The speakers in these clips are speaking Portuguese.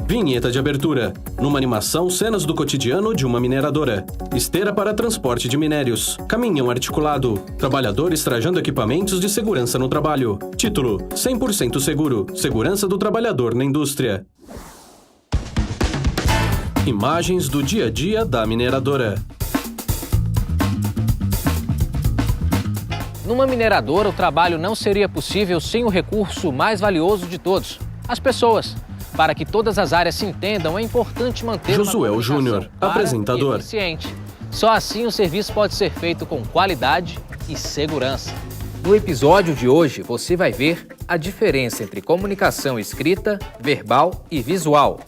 Vinheta de abertura. Numa animação, cenas do cotidiano de uma mineradora. Esteira para transporte de minérios. Caminhão articulado. Trabalhadores trajando equipamentos de segurança no trabalho. Título: 100% seguro. Segurança do trabalhador na indústria. Imagens do dia a dia da mineradora. Numa mineradora, o trabalho não seria possível sem o recurso mais valioso de todos, as pessoas. Para que todas as áreas se entendam, é importante manter Josué uma Júnior, apresentador. Eficiente. Só assim o serviço pode ser feito com qualidade e segurança. No episódio de hoje, você vai ver a diferença entre comunicação escrita, verbal e visual,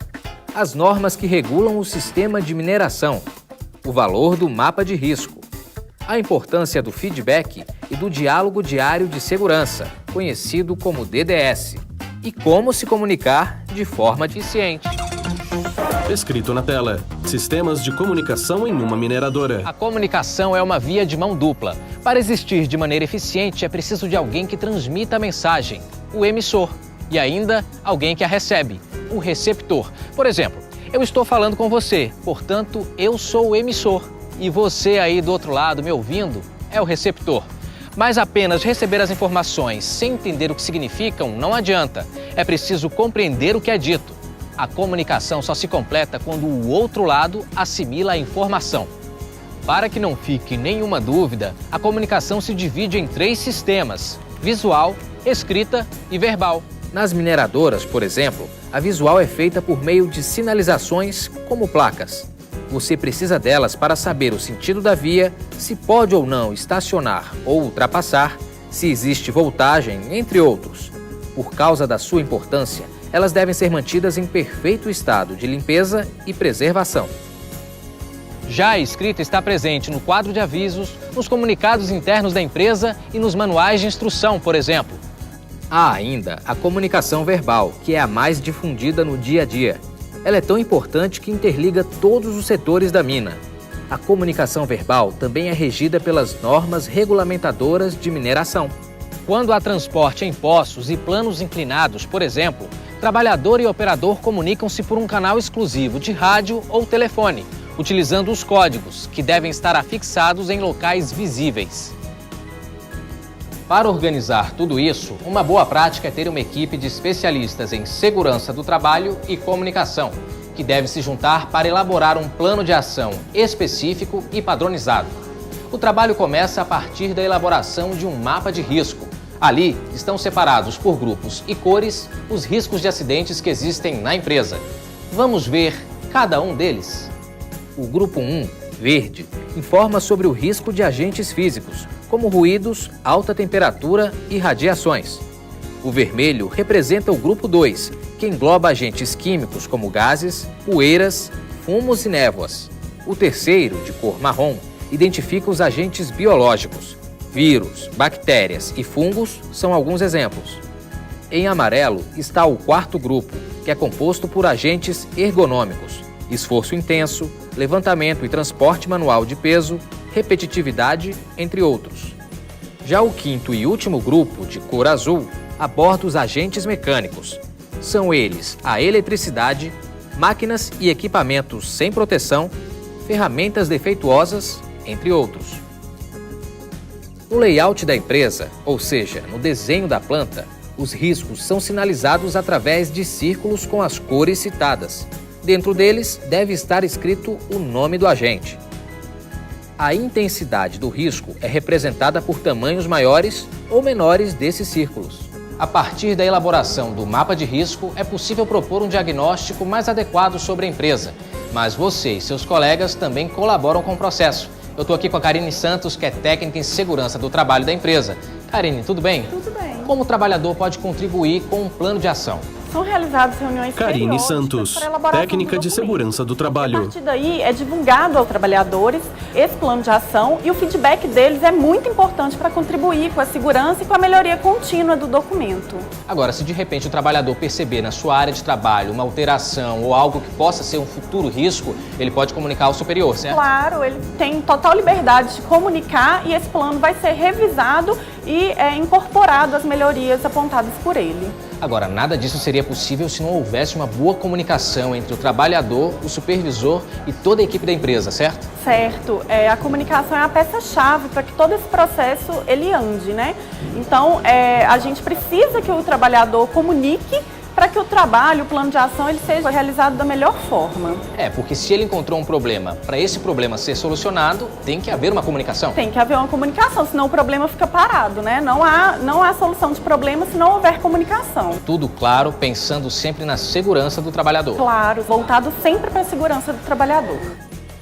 as normas que regulam o sistema de mineração, o valor do mapa de risco, a importância do feedback e do diálogo diário de segurança, conhecido como DDS, e como se comunicar de forma eficiente. Escrito na tela: sistemas de comunicação em uma mineradora. A comunicação é uma via de mão dupla. Para existir de maneira eficiente, é preciso de alguém que transmita a mensagem, o emissor, e ainda alguém que a recebe, o receptor. Por exemplo, eu estou falando com você, portanto, eu sou o emissor. E você aí do outro lado me ouvindo é o receptor. Mas apenas receber as informações sem entender o que significam não adianta. É preciso compreender o que é dito. A comunicação só se completa quando o outro lado assimila a informação. Para que não fique nenhuma dúvida, a comunicação se divide em 3 sistemas: visual, escrita e verbal. Nas mineradoras, por exemplo, a visual é feita por meio de sinalizações como placas. Você precisa delas para saber o sentido da via, se pode ou não estacionar ou ultrapassar, se existe voltagem, entre outros. Por causa da sua importância, elas devem ser mantidas em perfeito estado de limpeza e preservação. Já a escrita está presente no quadro de avisos, nos comunicados internos da empresa e nos manuais de instrução, por exemplo. Há ainda a comunicação verbal, que é a mais difundida no dia a dia. Ela é tão importante que interliga todos os setores da mina. A comunicação verbal também é regida pelas normas regulamentadoras de mineração. Quando há transporte em poços e planos inclinados, por exemplo, trabalhador e operador comunicam-se por um canal exclusivo de rádio ou telefone, utilizando os códigos, que devem estar afixados em locais visíveis. Para organizar tudo isso, uma boa prática é ter uma equipe de especialistas em segurança do trabalho e comunicação, que deve se juntar para elaborar um plano de ação específico e padronizado. O trabalho começa a partir da elaboração de um mapa de risco. Ali estão separados por grupos e cores os riscos de acidentes que existem na empresa. Vamos ver cada um deles. O grupo 1, verde, informa sobre o risco de agentes físicos, como ruídos, alta temperatura e radiações. O vermelho representa o grupo 2, que engloba agentes químicos como gases, poeiras, fumos e névoas. O terceiro, de cor marrom, identifica os agentes biológicos. Vírus, bactérias e fungos são alguns exemplos. Em amarelo está o quarto grupo, que é composto por agentes ergonômicos: esforço intenso, levantamento e transporte manual de peso, repetitividade, entre outros. Já o quinto e último grupo, de cor azul, aborda os agentes mecânicos. São eles a eletricidade, máquinas e equipamentos sem proteção, ferramentas defeituosas, entre outros. No layout da empresa, ou seja, no desenho da planta, os riscos são sinalizados através de círculos com as cores citadas. Dentro deles deve estar escrito o nome do agente. A intensidade do risco é representada por tamanhos maiores ou menores desses círculos. A partir da elaboração do mapa de risco, é possível propor um diagnóstico mais adequado sobre a empresa. Mas você e seus colegas também colaboram com o processo. Eu estou aqui com a Karine Santos, que é técnica em segurança do trabalho da empresa. Karine, tudo bem? Tudo bem. Como o trabalhador pode contribuir com um plano de ação? São realizadas reuniões Karine periódicas Santos, para elaboração técnica do de documento. segurança do A trabalho. partir daí é divulgado aos trabalhadores esse plano de ação e o feedback deles é muito importante para contribuir com a segurança e com a melhoria contínua do documento. Agora, se de repente o trabalhador perceber na sua área de trabalho uma alteração ou algo que possa ser um futuro risco, ele pode comunicar ao superior, certo? Claro, ele tem total liberdade de comunicar e esse plano vai ser revisado e incorporado às melhorias apontadas por ele. Agora, nada disso seria possível se não houvesse uma boa comunicação entre o trabalhador, o supervisor e toda a equipe da empresa, certo? Certo. A comunicação é a peça-chave para que todo esse processo ele ande, né? Então, a gente precisa que o trabalhador comunique para que o trabalho, o plano de ação, ele seja realizado da melhor forma. Porque se ele encontrou um problema, para esse problema ser solucionado, tem que haver uma comunicação. Tem que haver uma comunicação, senão o problema fica parado, né? Não há solução de problema se não houver comunicação. Tudo claro, pensando sempre na segurança do trabalhador. Claro, voltado sempre para a segurança do trabalhador.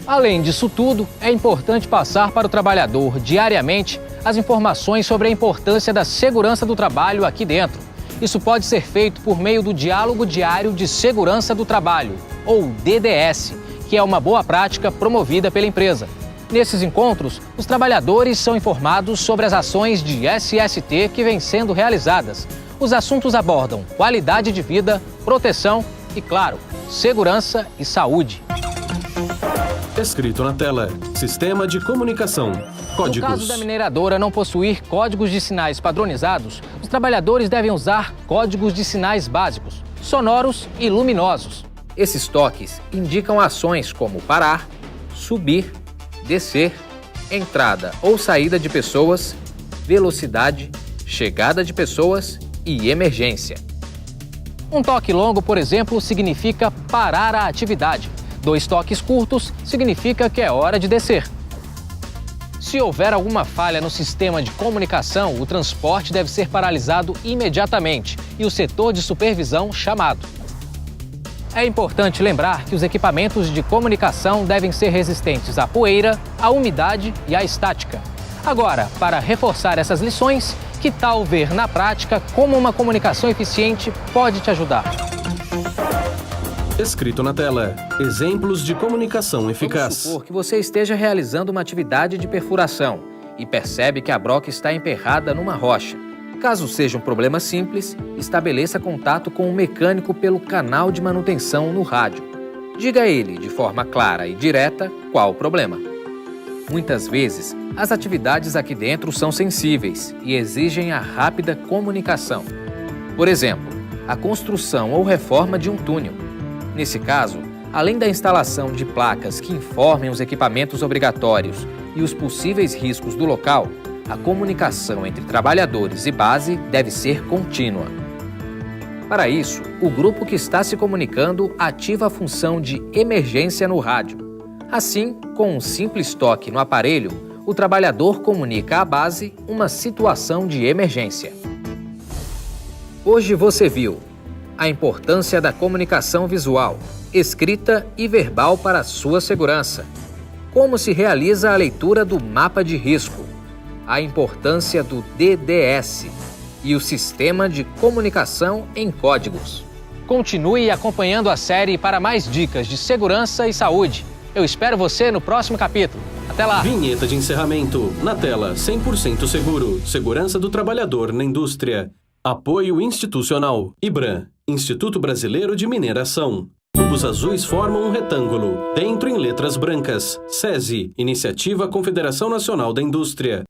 Além disso tudo, é importante passar para o trabalhador diariamente as informações sobre a importância da segurança do trabalho aqui dentro. Isso pode ser feito por meio do Diálogo Diário de Segurança do Trabalho, ou DDS, que é uma boa prática promovida pela empresa. Nesses encontros, os trabalhadores são informados sobre as ações de SST que vêm sendo realizadas. Os assuntos abordam qualidade de vida, proteção e, claro, segurança e saúde. Escrito na tela: Sistema de Comunicação. Códigos. No caso da mineradora não possuir códigos de sinais padronizados, os trabalhadores devem usar códigos de sinais básicos, sonoros e luminosos. Esses toques indicam ações como parar, subir, descer, entrada ou saída de pessoas, velocidade, chegada de pessoas e emergência. Um toque longo, por exemplo, significa parar a atividade. 2 toques curtos significa que é hora de descer. Se houver alguma falha no sistema de comunicação, o transporte deve ser paralisado imediatamente e o setor de supervisão chamado. É importante lembrar que os equipamentos de comunicação devem ser resistentes à poeira, à umidade e à estática. Agora, para reforçar essas lições, que tal ver na prática como uma comunicação eficiente pode te ajudar? Escrito na tela: Exemplos de comunicação eficaz. Vamos supor que você esteja realizando uma atividade de perfuração e percebe que a broca está emperrada numa rocha. Caso seja um problema simples, estabeleça contato com o mecânico pelo canal de manutenção no rádio. Diga a ele, de forma clara e direta, qual o problema. Muitas vezes, as atividades aqui dentro são sensíveis e exigem a rápida comunicação. Por exemplo, a construção ou reforma de um túnel. Nesse caso, além da instalação de placas que informem os equipamentos obrigatórios e os possíveis riscos do local, a comunicação entre trabalhadores e base deve ser contínua. Para isso, o grupo que está se comunicando ativa a função de emergência no rádio. Assim, com um simples toque no aparelho, o trabalhador comunica à base uma situação de emergência. Hoje você viu a importância da comunicação visual, escrita e verbal para a sua segurança. Como se realiza a leitura do mapa de risco, a importância do DDS e o sistema de comunicação em códigos. Continue acompanhando a série para mais dicas de segurança e saúde. Eu espero você no próximo capítulo. Até lá! Vinheta de encerramento. Na tela: 100% seguro. Segurança do trabalhador na indústria. Apoio institucional. IBRAM, Instituto Brasileiro de Mineração. Tubos azuis formam um retângulo. Dentro em letras brancas. SESI, Iniciativa Confederação Nacional da Indústria.